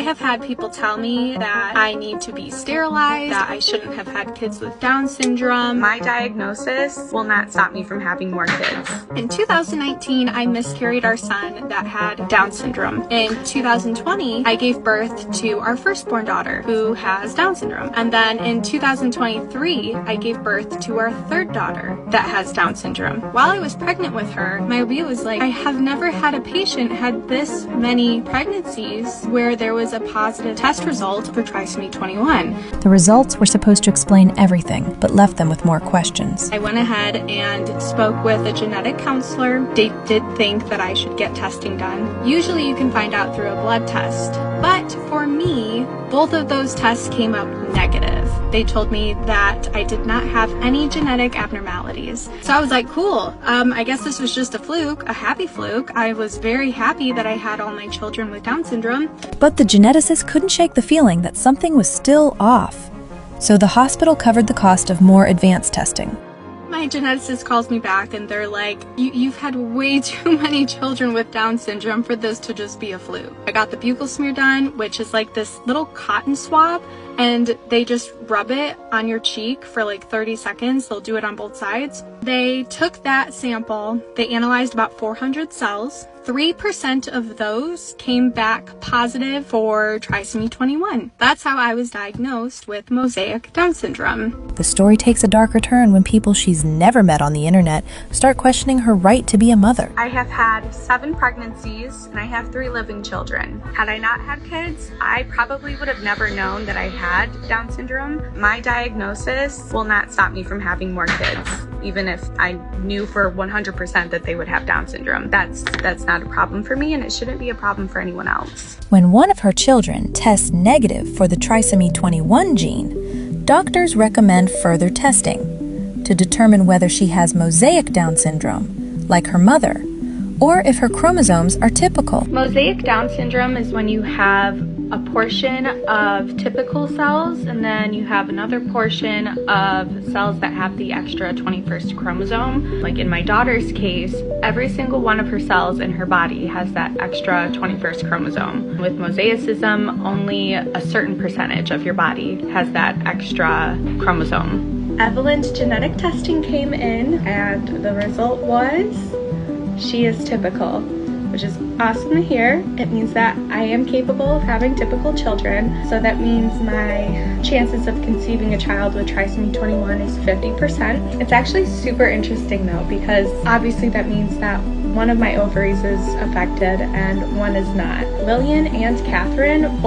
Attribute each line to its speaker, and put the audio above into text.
Speaker 1: I have had people tell me that I need to be sterilized, that I shouldn't have had kids with Down syndrome.
Speaker 2: My diagnosis will not stop me from having more kids.
Speaker 1: In 2019, I miscarried our son that had Down syndrome. In 2020, I gave birth to our firstborn daughter who has Down syndrome. And then in 2023, I gave birth to our third daughter that has Down syndrome. While I was pregnant with her, my OB was like, I have never had a patient had this many pregnancies where there was a positive test result for trisomy 21.
Speaker 3: The results were supposed to explain everything, but left them with more questions.
Speaker 1: I went ahead and spoke with a genetic counselor. They did think that I should get testing done. Usually you can find out through a blood test, but for me, both of those tests came up negative. They told me that I did not have any genetic abnormalities. So I was like, cool, I guess this was just a fluke, a happy fluke. I was very happy that I had all my children with Down syndrome.
Speaker 3: But the geneticist couldn't shake the feeling that something was still off. So the hospital covered the cost of more advanced testing.
Speaker 1: My geneticist calls me back and they're like, you've had way too many children with Down syndrome for this to just be a fluke. I got the buccal smear done, which is like this little cotton swab, and they just rub it on your cheek for like 30 seconds. They'll do it on both sides. They took that sample, they analyzed about 400 cells. 3% of those came back positive for trisomy 21. That's how I was diagnosed with mosaic Down syndrome.
Speaker 3: The story takes a darker turn when people she's never met on the internet start questioning her right to be a mother.
Speaker 2: I have had 7 pregnancies and I have 3 living children. Had I not had kids, I probably would have never known that I had Down syndrome. My diagnosis will not stop me from having more kids, even if I knew for 100% that they would have Down syndrome. That's not a problem for me, and it shouldn't be a problem for anyone else.
Speaker 3: When one of her children tests negative for the trisomy 21 gene, doctors recommend further testing to determine whether she has mosaic Down syndrome, like her mother, or if her chromosomes are typical.
Speaker 1: Mosaic Down syndrome is when you have a portion of typical cells and then you have another portion of cells that have the extra 21st chromosome. Like in my daughter's case, every single one of her cells in her body has that extra 21st chromosome. With mosaicism, only a certain percentage of your body has that extra chromosome. Evelyn's genetic testing came in and the result was she is typical, which is awesome to hear. It means that I am capable of having typical children. So that means my chances of conceiving a child with trisomy 21 is 50%. It's actually super interesting though, because obviously that means that one of my ovaries is affected and one is not. Lillian and Catherine